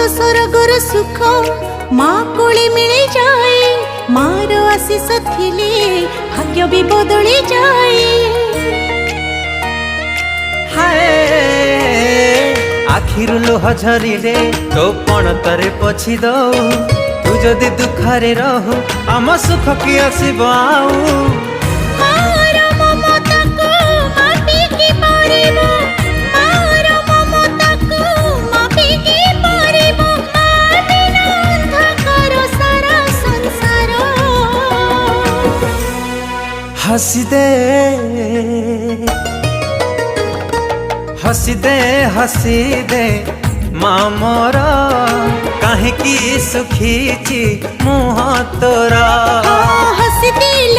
तो स्वर्गर सुख माँ कोले मिले जाए मार आशीष थिले भाग्य भी बदली जाए। हाय आखिरु लुह झरिले तो पण तरे पछी दो तू जदि दुखरे रहू आम सुख की आसीब आऊ। हसी दे हसी दे हसी दे माँ मोर कहीं सुखी मुँह तोरा हसी दिल